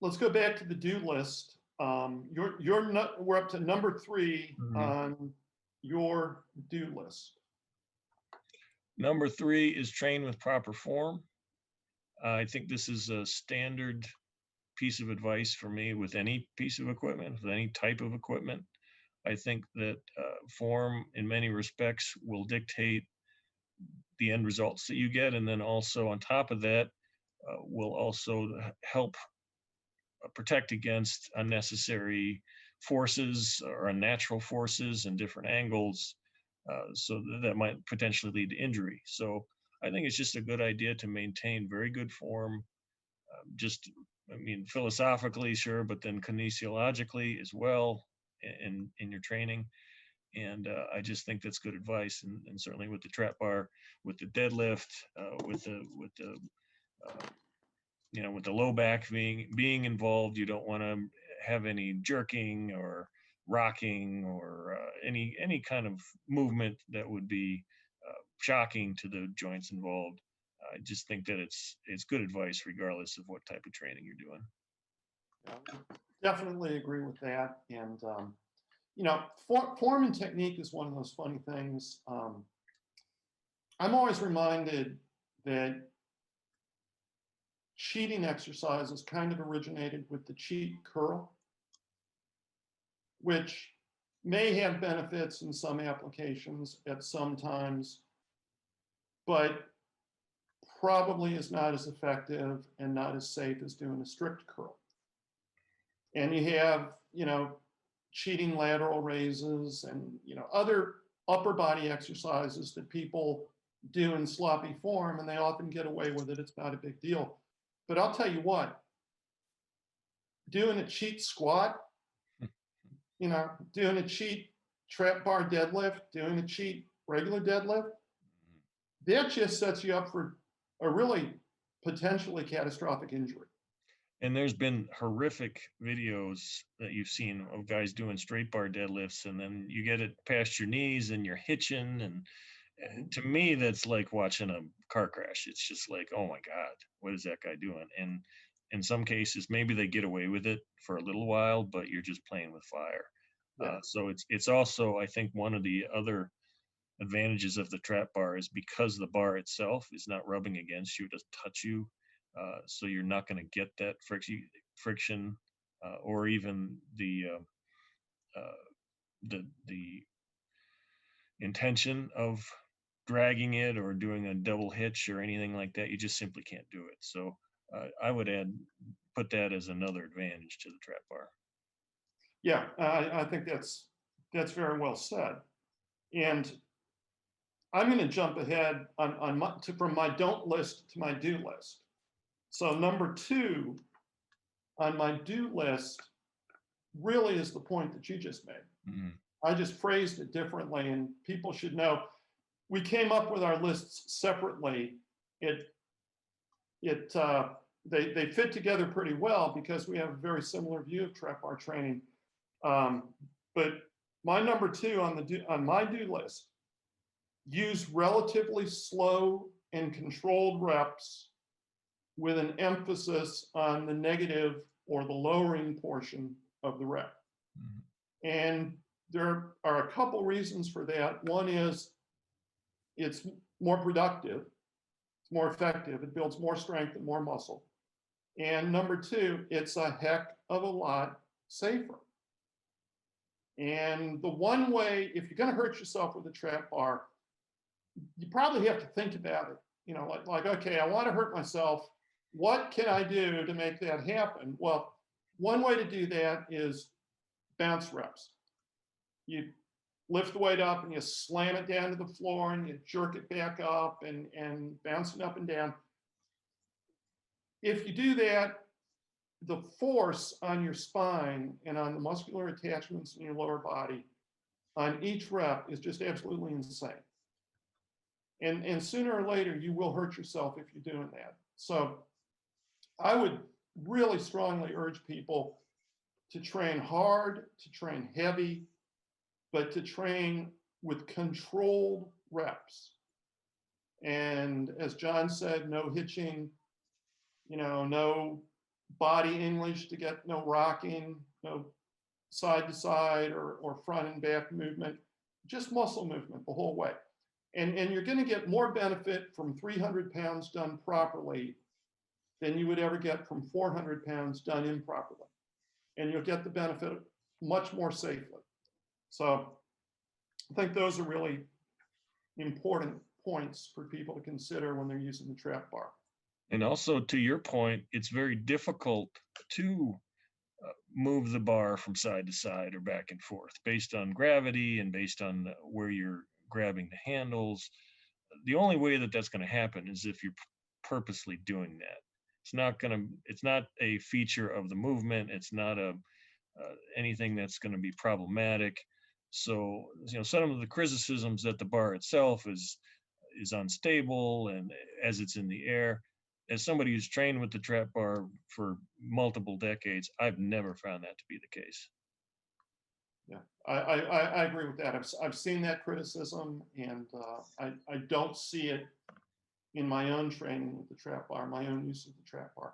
let's go back to the do list. We're up to number 3 on your do list. Number 3 is train with proper form. I think this is a standard piece of advice for me with any piece of equipment, with any type of equipment. I think that form in many respects will dictate the end results that you get. And then also on top of that, will also help protect against unnecessary forces or unnatural forces and different angles. So that might potentially lead to injury. So I think it's just a good idea to maintain very good form. I mean, philosophically, sure, but then kinesiologically as well in your training. And I just think that's good advice. And certainly with the trap bar, with the deadlift, with the with the low back being involved, you don't want to have any jerking or rocking or any kind of movement that would be shocking to the joints involved. I just think that it's good advice regardless of what type of training you're doing. Definitely agree with that. And form and technique is one of those funny things. I'm always reminded that cheating exercises kind of originated with the cheat curl, which may have benefits in some applications at some times, but probably is not as effective and not as safe as doing a strict curl. And you have, cheating lateral raises and, other upper body exercises that people do in sloppy form, and they often get away with it. It's not a big deal. But I'll tell you what, doing a cheat squat, doing a cheat trap bar deadlift, doing a cheat regular deadlift, that just sets you up for a really potentially catastrophic injury. And there's been horrific videos that you've seen of guys doing straight bar deadlifts, and then you get it past your knees and you're hitching. And to me, that's like watching a car crash. It's just like, oh my God, what is that guy doing? And in some cases, maybe they get away with it for a little while, but you're just playing with fire. Yeah. So it's also, I think, one of the other advantages of the trap bar is because the bar itself is not rubbing against you, it doesn't touch you. So you're not going to get that friction or even the intention of dragging it or doing a double hitch or anything like that. You just simply can't do it. So I would put that as another advantage to the trap bar. Yeah, I think that's very well said. And I'm going to jump ahead from my don't list to my do list. So number 2 on my do list really is the point that you just made. Mm-hmm. I just phrased it differently, and people should know we came up with our lists separately. They fit together pretty well because we have a very similar view of trap bar training. But my number 2 on my do list, use relatively slow and controlled reps with an emphasis on the negative or the lowering portion of the rep. Mm-hmm. And there are a couple reasons for that. One is it's more productive, it's more effective, it builds more strength and more muscle. And number 2, it's a heck of a lot safer. And the one way, if you're going to hurt yourself with a trap bar, you probably have to think about it. Like, okay, I want to hurt myself. What can I do to make that happen? Well, one way to do that is bounce reps. You lift the weight up and you slam it down to the floor and you jerk it back up and bounce it up and down. If you do that, the force on your spine and on the muscular attachments in your lower body on each rep is just absolutely insane. And sooner or later, you will hurt yourself if you're doing that. So I would really strongly urge people to train hard, to train heavy, but to train with controlled reps. And as John said, no hitching, no body English to get no rocking, no side to side or front and back movement, just muscle movement the whole way. And you're going to get more benefit from 300 pounds done properly than you would ever get from 400 pounds done improperly. And you'll get the benefit much more safely. So I think those are really important points for people to consider when they're using the trap bar. And also, to your point, it's very difficult to move the bar from side to side or back and forth based on gravity and based on where you're grabbing the handles. The only way that that's going to happen is if you're purposely doing that. It's not a feature of the movement. It's not anything that's going to be problematic. So, some of the criticisms that the bar itself is unstable and as it's in the air. As somebody who's trained with the trap bar for multiple decades, I've never found that to be the case. Yeah, I agree with that. I've seen that criticism, and I don't see it in my own training with the trap bar, my own use of the trap bar.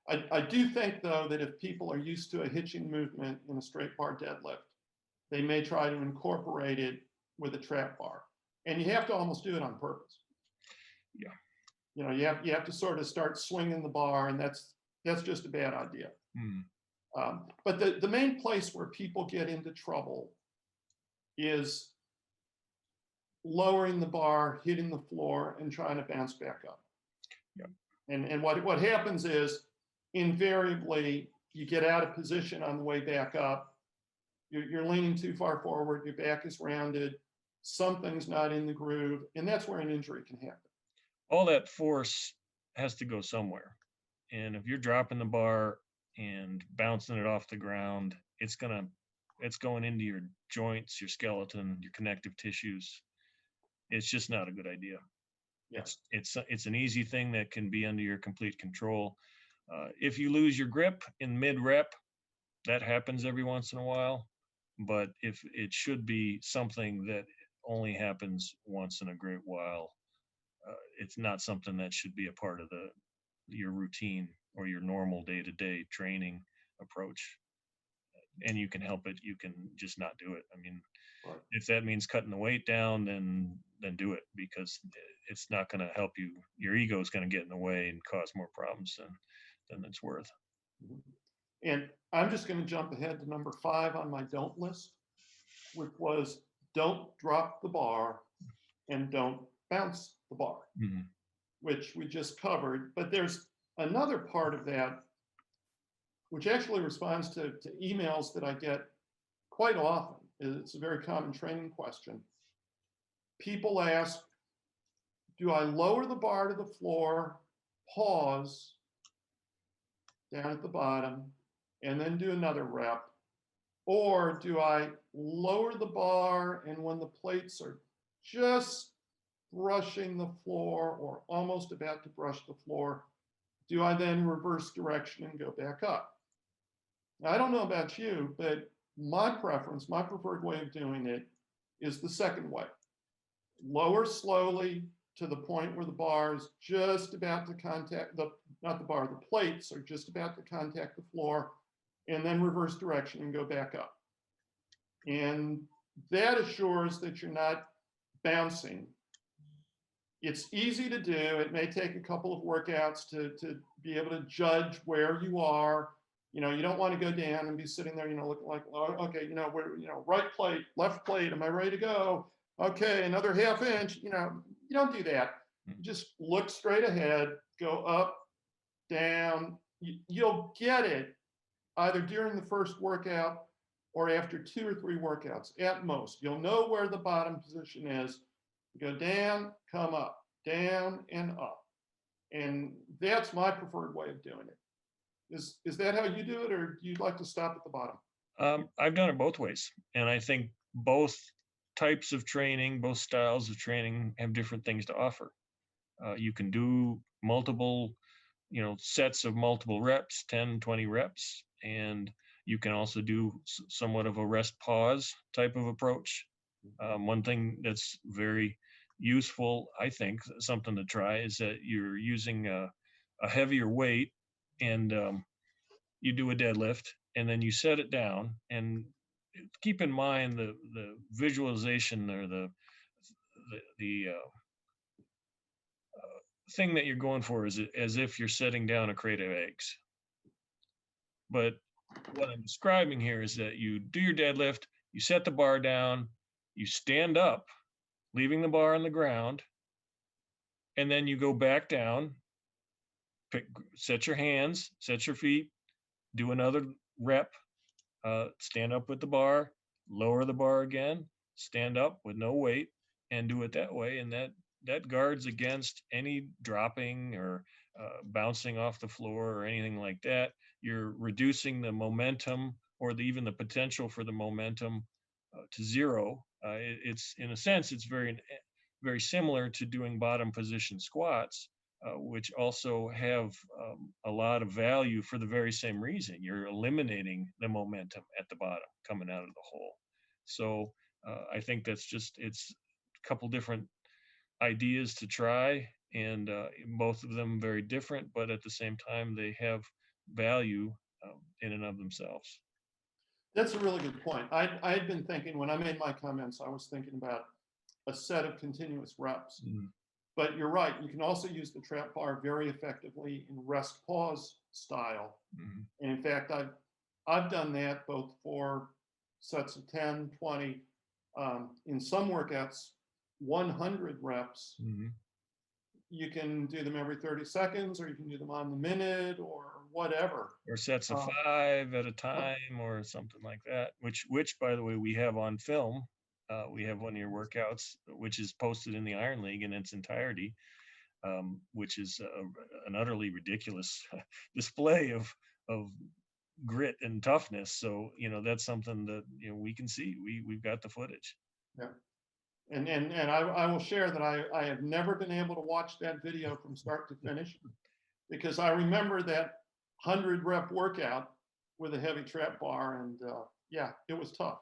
I do think, though, that if people are used to a hitching movement in a straight bar deadlift, they may try to incorporate it with a trap bar. And you have to almost do it on purpose. Yeah. You have to sort of start swinging the bar, and that's just a bad idea. But the main place where people get into trouble is lowering the bar, hitting the floor, and trying to bounce back up. Yeah. And what happens is, invariably, you get out of position on the way back up. You're leaning too far forward. Your back is rounded. Something's not in the groove, and that's where an injury can happen. All that force has to go somewhere. And if you're dropping the bar and bouncing it off the ground, it's going into your joints, your skeleton, your connective tissues. It's just not a good idea. Yeah. It's an easy thing that can be under your complete control. If you lose your grip in mid rep, that happens every once in a while. But if it should be something that only happens once in a great while, it's not something that should be a part of your routine or your normal day-to-day training approach. And you can help it. You can just not do it. I mean, right. If that means cutting the weight down, then do it, because it's not going to help you. Your ego is going to get in the way and cause more problems than it's worth. And I'm just going to jump ahead to number 5 on my don't list, which was don't drop the bar and don't bounce the bar, which we just covered. But there's another part of that, which actually responds to emails that I get quite often. It's a very common training question. People ask, do I lower the bar to the floor, pause down at the bottom, and then do another rep? Or do I lower the bar, and when the plates are just brushing the floor or almost about to brush the floor, do I then reverse direction and go back up? Now, I don't know about you, but my preference, my preferred way of doing it is the second way. Lower slowly to the point where the bar is just about to contact not the bar, the plates are just about to contact the floor, and then reverse direction and go back up. And that assures that you're not bouncing. It's easy to do. It may take a couple of workouts to be able to judge where you are. You don't want to go down and be sitting there, looking like, oh, okay, right plate, left plate, am I ready to go? Okay, another half inch. You don't do that. You just look straight ahead, go up, down. You'll get it either during the first workout or after 2 or 3 workouts at most. You'll know where the bottom position is. You go down, come up, down and up. And that's my preferred way of doing it. Is that how you do it, or do you like to stop at the bottom? I've done it both ways. And I think both types of training, both styles of training have different things to offer. You can do multiple, sets of multiple reps, 10, 20 reps, and you can also do somewhat of a rest pause type of approach. One thing that's very useful, I think, something to try, is that you're using a heavier weight and you do a deadlift, and then you set it down, and keep in mind the visualization or the thing that you're going for is as if you're setting down a crate of eggs. But what I'm describing here is that you do your deadlift, you set the bar down, you stand up, leaving the bar on the ground, and then you go back down, set your hands, set your feet, do another rep, stand up with the bar, lower the bar again, stand up with no weight, and do it that way. And that guards against any dropping or bouncing off the floor or anything like that. You're reducing the momentum or even the potential for the momentum to zero. It's in a sense, it's very similar to doing bottom position squats, which also have a lot of value for the very same reason. You're eliminating the momentum at the bottom coming out of the hole. So I think that's it's a couple different ideas to try, and both of them very different, but at the same time, they have value in and of themselves. That's a really good point. I'd been thinking, when I made my comments, I was thinking about a set of continuous reps. Mhm. But you're right, you can also use the trap bar very effectively in rest pause style. Mhm. And in fact, I've done that both for sets of 10, 20, in some workouts, 100 reps. Mhm. You can do them every 30 seconds, or you can do them on the minute, or whatever. Or sets of Um, 5 at a time or something like that, which by the way, we have on film. We have one of your workouts, which is posted in the Iron League in its entirety, which is an utterly ridiculous display of grit and toughness. So, that's something that, we can see. We've got the footage. yeah. And I will share that I have never been able to watch that video from start to finish, because I remember that 100 rep workout with a heavy trap bar, and yeah, it was tough.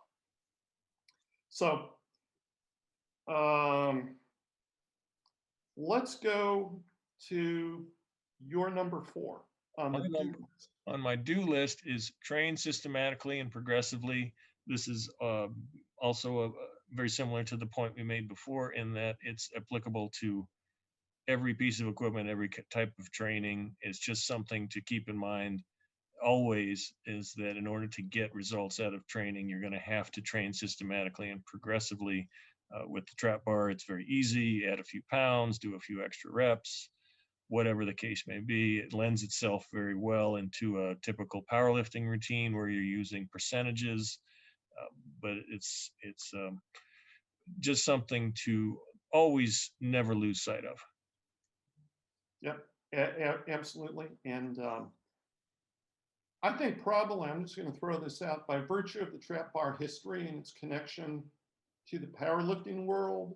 So let's go to your number 4 on the My do number list. on my do list is train systematically and progressively. This is also very similar to the point we made before, in that it's applicable to every piece of equipment, every type of training. It's just something to keep in mind always, is that in order to get results out of training, you're going to have to train systematically and progressively. With the trap bar, it's very easy. Add a few pounds, do a few extra reps, whatever the case may be. It lends itself very well into a typical powerlifting routine where you're using percentages, but it's just something to always never lose sight of. Yep, absolutely. And I think probably, I'm just going to throw this out, by virtue of the trap bar history and its connection to the powerlifting world,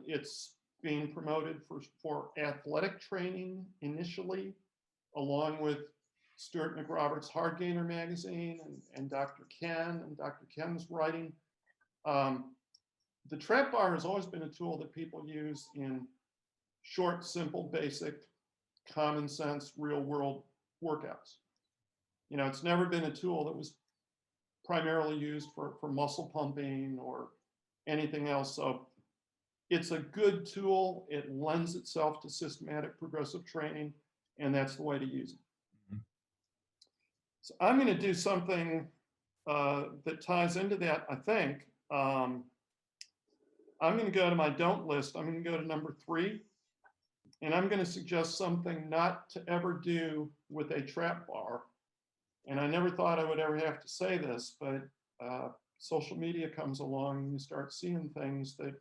it's being promoted for athletic training initially, along with Stuart McRoberts' Hard Gainer magazine and Dr. Ken and Dr. Ken's writing. The trap bar has always been a tool that people use in short, simple, basic, common sense, real world workouts. It's never been a tool that was primarily used for muscle pumping or anything else. So it's a good tool. It lends itself to systematic progressive training, and that's the way to use it. Mhm. So I'm going to do something that ties into that, I think. I'm going to go to my don't list. I'm going to go to number 3, and I'm going to suggest something not to ever do with a trap bar. And I never thought I would ever have to say this, but social media comes along and you start seeing things that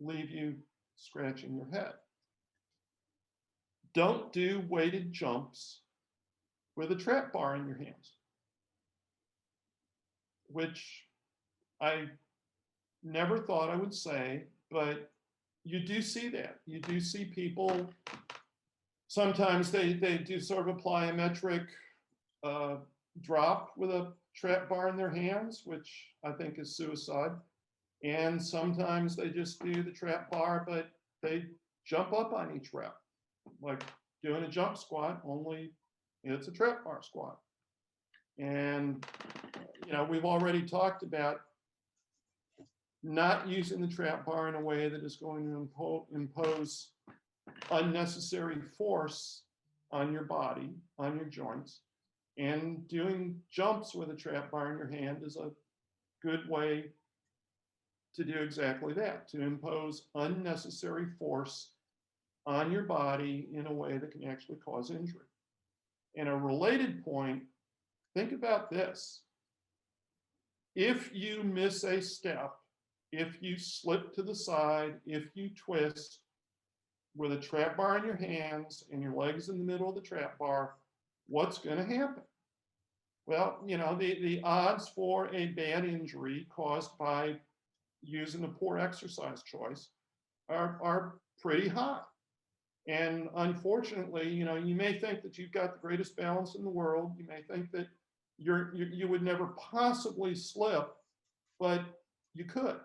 leave you scratching your head. Don't do weighted jumps with a trap bar in your hands, which I never thought I would say, but you do see that. You do see people, sometimes they do sort of a plyometric drop with a trap bar in their hands, which I think is suicide. And sometimes they just do the trap bar, but they jump up on each rep, like doing a jump squat, only it's a trap bar squat. And, we've already talked about not using the trap bar in a way that is going to impose unnecessary force on your body, on your joints. And doing jumps with a trap bar in your hand is a good way to do exactly that, to impose unnecessary force on your body in a way that can actually cause injury. And a related point, think about this. If you miss a step, if you slip to the side, if you twist with a trap bar in your hands and your legs in the middle of the trap bar, what's going to happen? Well, the odds for a bad injury caused by using a poor exercise choice are pretty high. And unfortunately, you may think that you've got the greatest balance in the world. You may think that you would never possibly slip, but you could.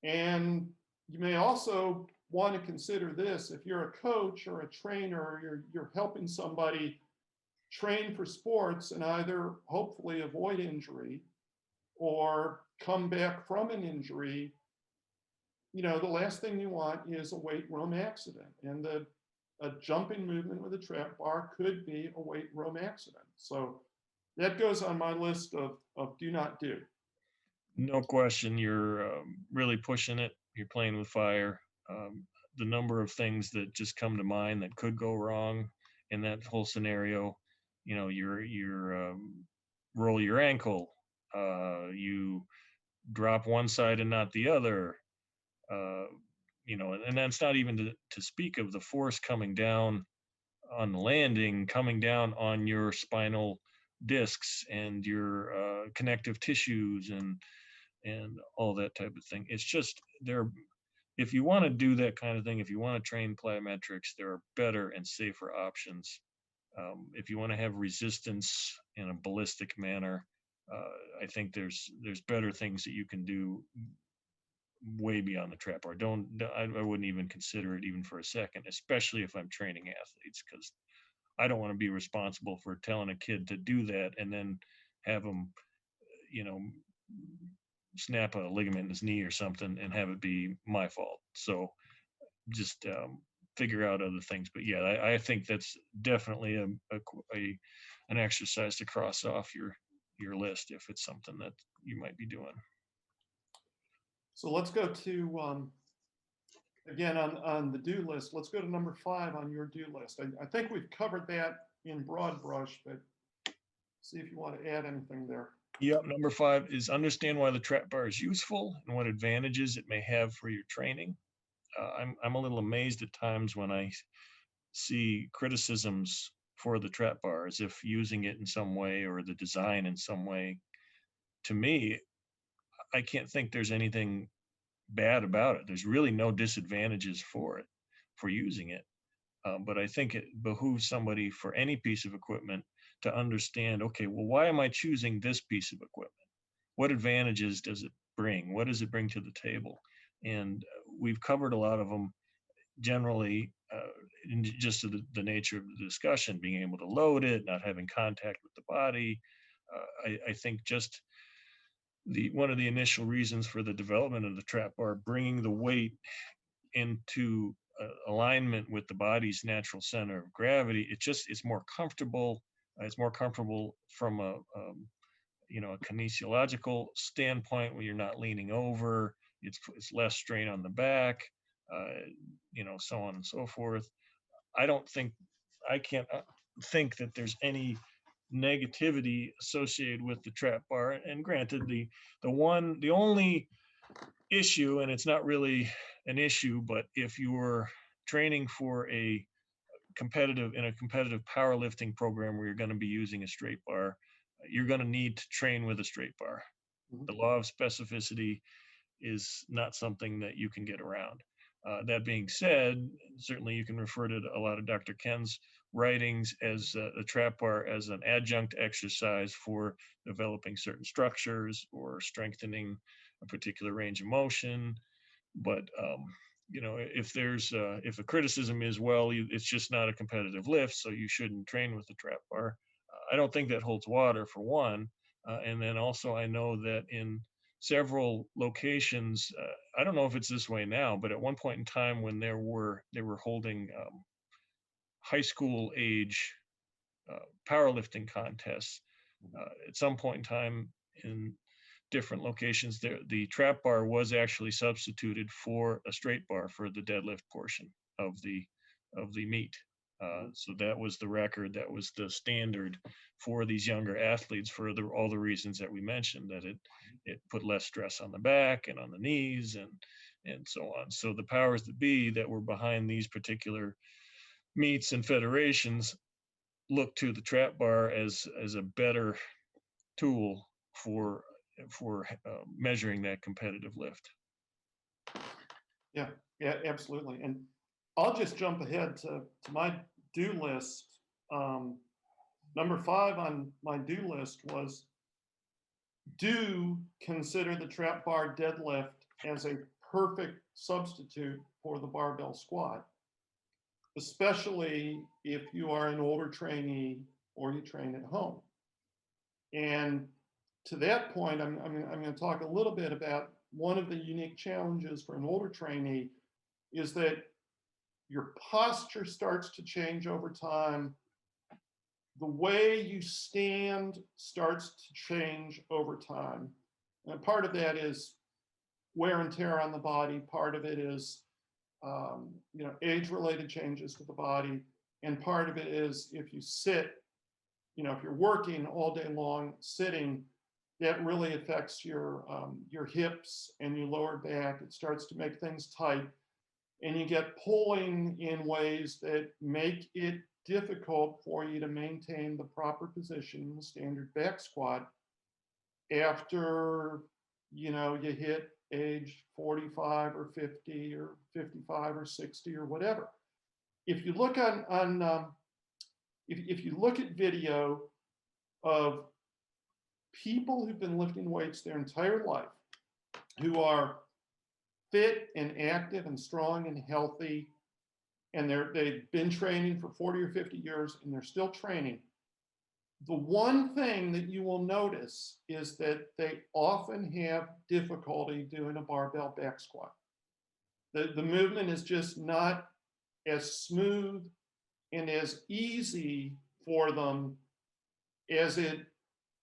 And you may also want to consider this: if you're a coach or a trainer, or you're helping somebody train for sports and either hopefully avoid injury or come back from an injury, the last thing you want is a weight room accident. And a jumping movement with a trap bar could be a weight room accident. So that goes on my list of do not do. No question, you're really pushing it. You're playing with fire. The number of things that just come to mind that could go wrong in that whole scenario, you roll your ankle, you drop one side and not the other, and that's not even to speak of the force coming down on the landing, coming down on your spinal discs and your connective tissues and all that type of thing. It's just if you want to do that kind of thing, if you want to train plyometrics, there are better and safer options. If you want to have resistance in a ballistic manner, I think there's better things that you can do way beyond the trap bar. I wouldn't even consider it even for a second, especially if I'm training athletes, because I don't want to be responsible for telling a kid to do that and then have them, snap a ligament in his knee or something and have it be my fault. So just figure out other things. But yeah, I think that's definitely an exercise to cross off your list if it's something that you might be doing. So let's go to, again, on the do list, let's go to number 5 on your do list. I think we've covered that in broad brush, but see if you want to add anything there. Yep, number 5 is understand why the trap bar is useful and what advantages it may have for your training. I'm a little amazed at times when I see criticisms for the trap bar as if using it in some way or the design in some way. To me, I can't think there's anything bad about it. There's really no disadvantages for using it. But I think it behooves somebody for any piece of equipment to understand, okay, well, why am I choosing this piece of equipment? What advantages does it bring? What does it bring to the table? And we've covered a lot of them generally in just the nature of the discussion, being able to load it, not having contact with the body. I think just one of the initial reasons for the development of the trap bar, bringing the weight into alignment with the body's natural center of gravity, it's more comfortable. It's more comfortable from a kinesiological standpoint, where you're not leaning over. It's less strain on the back, so on and so forth. I can't think that there's any negativity associated with the trap bar. And granted, the only issue, and it's not really an issue, but if you're training for a competitive powerlifting program where you're going to be using a straight bar, you're going to need to train with a straight bar. Mhm. The law of specificity is not something that you can get around. That being said, certainly you can refer to a lot of Dr. Ken's writings as a trap bar as an adjunct exercise for developing certain structures or strengthening a particular range of motion. But you know, if there's if a criticism is, well, it's just not a competitive lift, so you shouldn't train with the trap bar. I don't think that holds water, for one. And then also, I know that in several locations, I don't know if it's this way now, but at one point in time when they were holding high school age powerlifting contests, at some point in time in different locations, the trap bar was actually substituted for a straight bar for the deadlift portion of the meet. So that was the record. That was the standard for these younger athletes for all the reasons that we mentioned. That it put less stress on the back and on the knees and so on. So the powers that be that were behind these particular meets and federations look to the trap bar as a better tool for measuring that competitive lift. Yeah, yeah, absolutely. And I'll just jump ahead to my do list. Number 5 on my do list was, do consider the trap bar deadlift as a perfect substitute for the barbell squat, especially if you are an older trainee or you train at home. And to that point, I'm going to talk a little bit about one of the unique challenges for an older trainee is that your posture starts to change over time. The way you stand starts to change over time. And part of that is wear and tear on the body. Part of it is, age-related changes to the body. And part of it is if you sit, if you're working all day long sitting, that really affects your hips and your lower back. It starts to make things tight, and you get pulling in ways that make it difficult for you to maintain the proper position in the standard back squat after you hit age 45 or 50 or 55 or 60 or whatever. If you look if you look at video of people who've been lifting weights their entire life, who are fit and active and strong and healthy, and they've been training for 40 or 50 years and they're still training, the one thing that you will notice is that they often have difficulty doing a barbell back squat. The movement is just not as smooth and as easy for them as it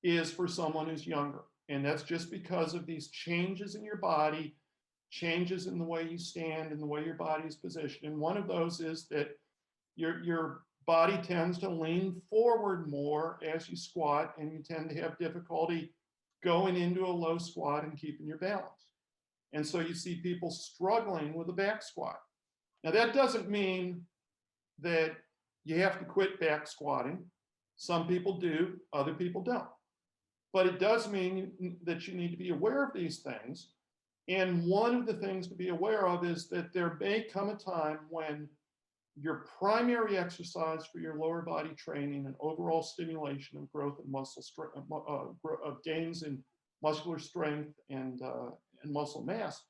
is for someone who's younger. And that's just because of these changes in your body, changes in the way you stand and the way your body is positioned. And one of those is that your body tends to lean forward more as you squat, and you tend to have difficulty going into a low squat and keeping your balance. And so you see people struggling with a back squat. Now, that doesn't mean that you have to quit back squatting. Some people do, other people don't. But it does mean that you need to be aware of these things. And one of the things to be aware of is that there may come a time when your primary exercise for your lower body training and overall stimulation of growth and muscle strength, of gains in muscular strength and muscle mass,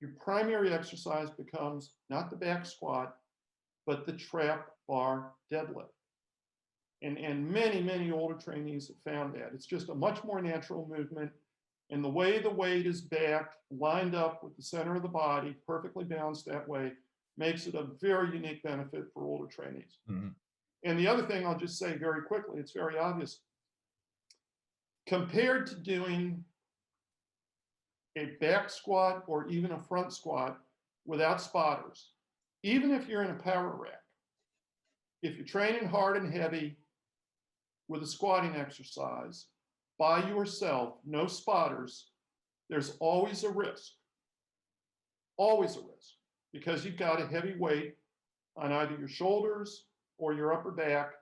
your primary exercise becomes not the back squat, but the trap bar deadlift. And many, many older trainees have found that. It's just a much more natural movement. And the way the weight is back, lined up with the center of the body, perfectly balanced that way, makes it a very unique benefit for older trainees. Mm-hmm. And the other thing I'll just say very quickly, it's very obvious. Compared to doing a back squat or even a front squat without spotters, even if you're in a power rack, if you're training hard and heavy with a squatting exercise by yourself, no spotters, there's always a risk, because you've got a heavy weight on either your shoulders or your upper back,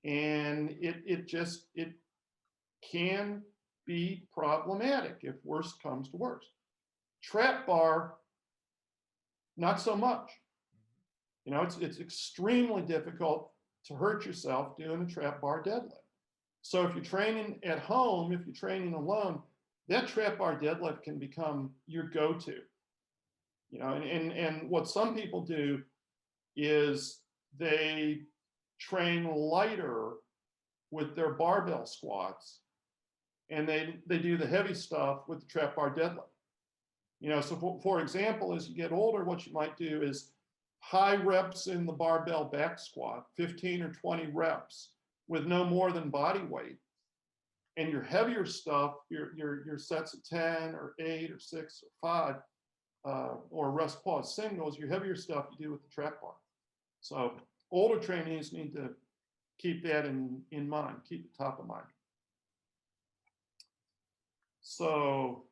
and it can be problematic if worse comes to worse. Trap bar, not so much. It's extremely difficult to hurt yourself doing a trap bar deadlift. So if you're training at home, if you're training alone, that trap bar deadlift can become your go-to. And what some people do is they train lighter with their barbell squats, and they do the heavy stuff with the trap bar deadlift. So for example, as you get older, what you might do is high reps in the barbell back squat, 15 or 20 reps with no more than body weight. And your heavier stuff, your sets of 10 or 8 or 6 or 5, or rest pause singles, your heavier stuff you do with the trap bar. So older trainees need to keep that in mind, keep it top of mind. So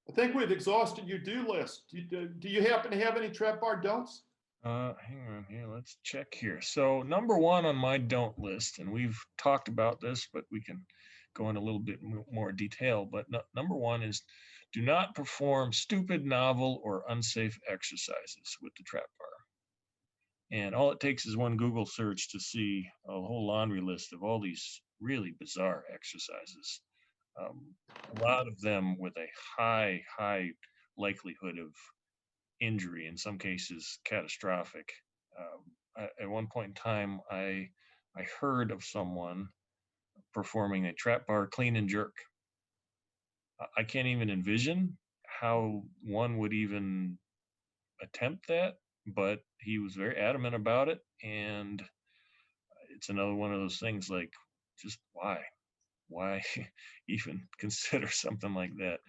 I think we've exhausted your do list. Do you happen to have any trap bar don'ts? Hang on here. Let's check here. So number one on my don't list, and we've talked about this, but we can go in a little bit more detail. But number one is do not perform stupid, novel, or unsafe exercises with the trap bar. And all it takes is one Google search to see a whole laundry list of all these really bizarre exercises. A lot of them with a high likelihood of injury, in some cases catastrophic. At one point in time, I heard of someone performing a trap bar clean and jerk. I can't even envision how one would even attempt that, but he was very adamant about it. And it's another one of those things like, just why even consider something like that?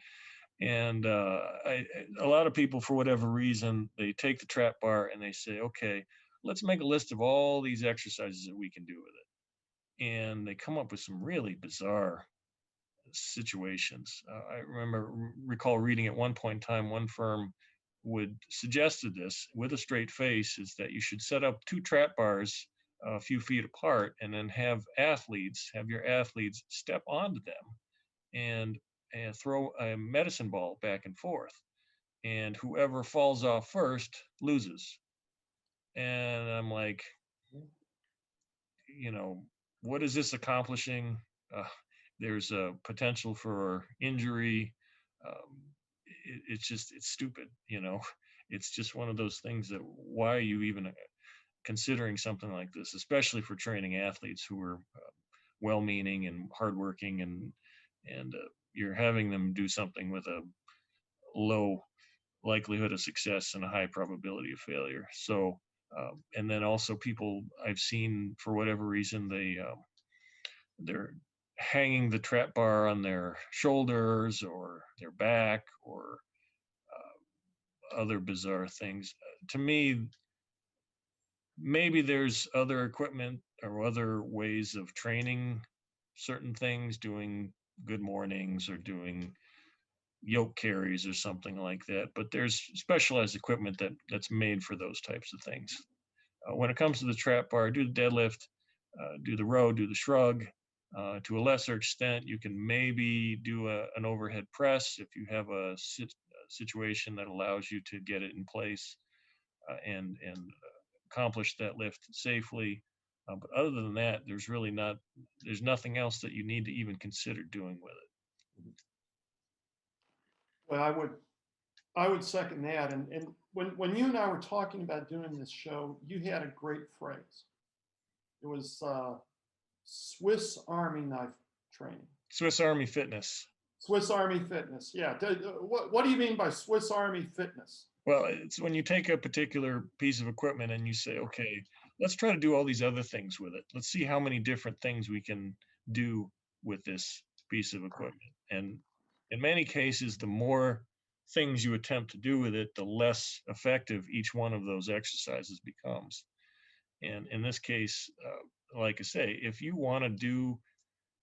And a lot of people, for whatever reason, they take the trap bar and they say, okay, let's make a list of all these exercises that we can do with it. And they come up with some really bizarre situations. I recall reading at one point in time, one firm would suggested this with a straight face, is that you should set up 2 trap bars a few feet apart and then have your athletes step onto them and throw a medicine ball back and forth. And whoever falls off first loses. And I'm like, what is this accomplishing? There's a potential for injury. It's stupid. It's just one of those things that why are you even considering something like this, especially for training athletes who are well-meaning and hardworking, and you're having them do something with a low likelihood of success and a high probability of failure. So, and then also people I've seen, for whatever reason, they're hanging the trap bar on their shoulders or their back or other bizarre things. To me, maybe there's other equipment or other ways of training certain things, doing good mornings or doing yoke carries or something like that, but there's specialized equipment that's made for those types of things. When it comes to the trap bar, do the deadlift, do the row, do the shrug. To a lesser extent, you can maybe do an overhead press if you have a situation that allows you to get it in place and accomplish that lift safely. But other than that, there's nothing else that you need to even consider doing with it. Well, I would second that. And when you and I were talking about doing this show, you had a great phrase. It was Swiss Army knife training. Swiss Army fitness. Swiss Army fitness. Yeah. What do you mean by Swiss Army fitness? Well, it's when you take a particular piece of equipment and you say, okay, let's try to do all these other things with it. Let's see how many different things we can do with this piece of equipment. And in many cases, the more things you attempt to do with it, the less effective each one of those exercises becomes. And in this case, like I say, if you want to do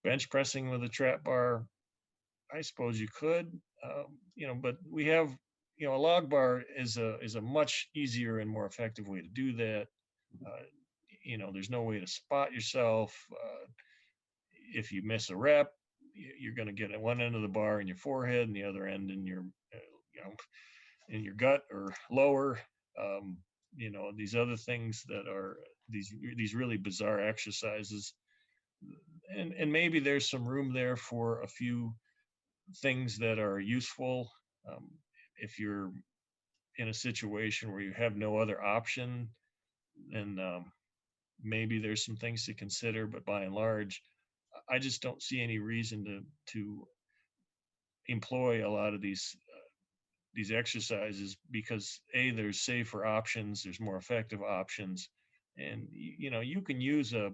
bench pressing with a trap bar, I suppose you could, but we have, a log bar is a much easier and more effective way to do that. There's no way to spot yourself. If you miss a rep, you're going to get at one end of the bar in your forehead and the other end in your, in your gut or lower. These other things that are these really bizarre exercises, and maybe there's some room there for a few things that are useful. If in a situation where you have no other option, then maybe there's some things to consider. But by and large, I just don't see any reason to employ a lot of these exercises, because there's safer options, there's more effective options, and you can use a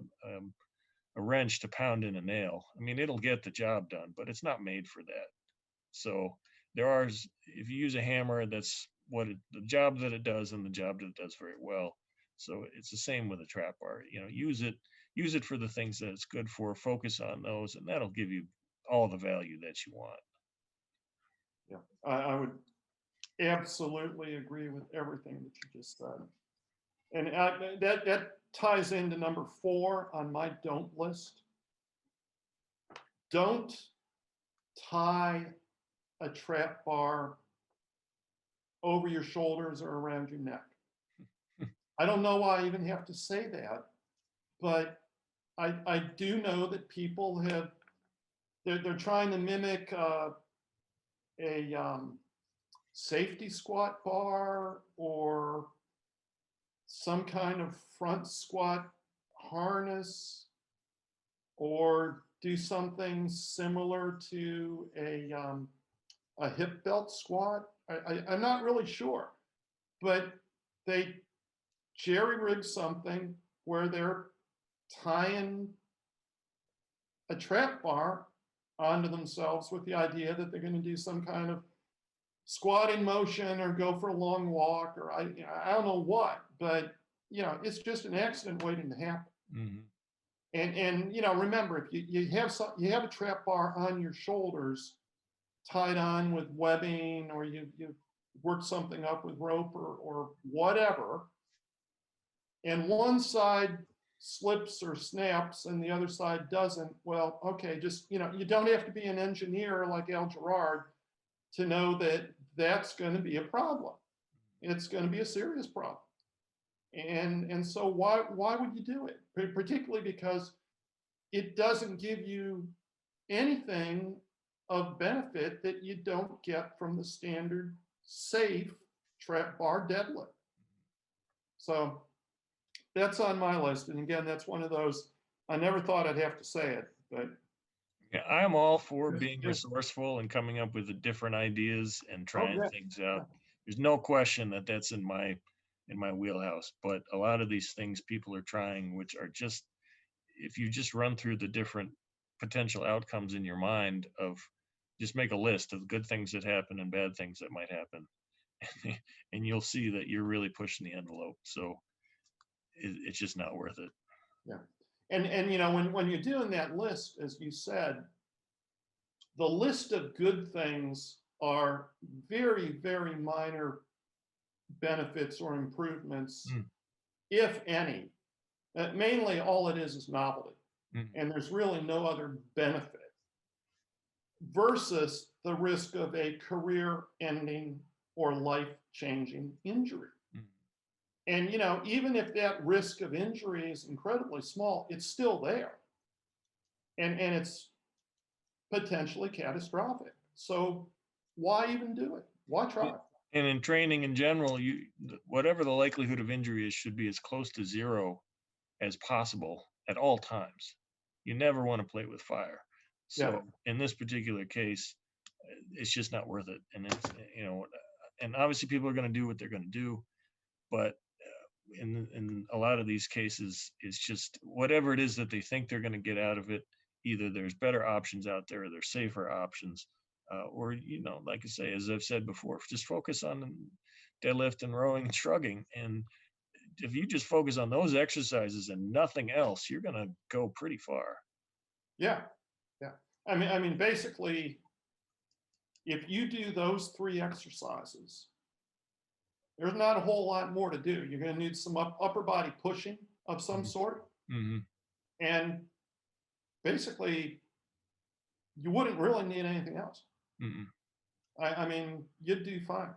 wrench to pound in a nail. I mean, it'll get the job done, but it's not made for that. So if you use a hammer, that's the job that it does, and the job that it does very well. So it's the same with a trap bar. Use it for the things that it's good for. Focus on those, and that'll give you all the value that you want. Yeah, I would absolutely agree with everything that you just said. And that ties into number 4 on my don't list. Don't tie a trap bar over your shoulders or around your neck. I don't know why I even have to say that, but I do know that people they're trying to mimic a safety squat bar or some kind of front squat harness, or do something similar to a hip belt squat. I'm not really sure, but they jerry rig something where they're tying a trap bar onto themselves with the idea that they're going to do some kind of squatting motion or go for a long walk, or I don't know what, but it's just an accident waiting to happen. Mm-hmm. And remember, if you have a trap bar on your shoulders tied on with webbing, or you work something up with rope or whatever, and one side slips or snaps and the other side doesn't, well, okay, just you don't have to be an engineer like Al Gerard to know that that's going to be a problem. It's going to be a serious problem. And so why would you do it? Particularly because it doesn't give you anything of benefit that you don't get from the standard safe trap bar deadlift. So that's on my list. And again, that's one of those, I never thought I'd have to say it, but yeah, I'm all for being resourceful and coming up with the different ideas and trying things out. There's no question that that's in my wheelhouse. But a lot of these things people are trying, which are just, if you just run through the different potential outcomes in your mind, of just make a list of good things that happen and bad things that might happen, and you'll see that you're really pushing the envelope. So it's just not worth it. Yeah. And when you're doing that list, as you said, the list of good things are very, very minor benefits or improvements, if any. Mainly all it is novelty. And there's really no other benefit, versus the risk of a career-ending or life-changing injury. And even if that risk of injury is incredibly small, it's still there. And it's potentially catastrophic. So why even do it? Why try? And in training in general, whatever the likelihood of injury is, should be as close to zero as possible at all times. You never want to play with fire. So in this particular case, it's just not worth it. And it's, and obviously people are going to do what they're going to do, but in a lot of these cases, it's just whatever it is that they think they're going to get out of it. Either there's better options out there, or there's safer options, or like I say, as I've said before, just focus on deadlift and rowing and shrugging. And if you just focus on those exercises and nothing else, you're going to go pretty far. Yeah. I mean, basically, if you do those 3 exercises, there's not a whole lot more to do. You're going to need some upper body pushing of some sort. And basically, you wouldn't really need anything else. I mean, you'd do fine.